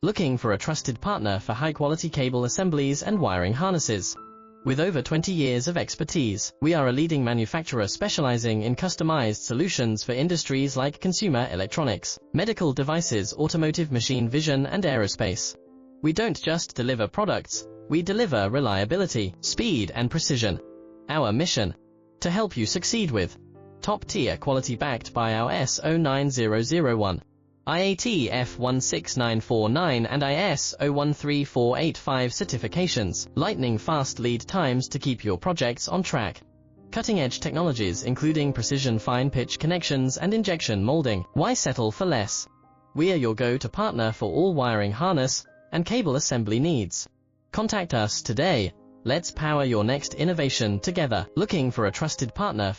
Looking for a trusted partner for high-quality cable assemblies and wiring harnesses? With over 20 years of expertise, we are a leading manufacturer specializing in customized solutions for industries like consumer electronics, medical devices, automotive, machine vision, and aerospace. We don't just deliver products, we deliver reliability, speed, and precision. Our mission: to help you succeed with top-tier quality backed by our ISO 9001, IATF 16949 and ISO 13485 certifications, lightning-fast lead times to keep your projects on track. Cutting-edge technologies including precision fine-pitch connections and injection molding. Why settle for less? We are your go-to partner for all wiring harness and cable assembly needs. Contact us today. Let's power your next innovation together. Looking for a trusted partner for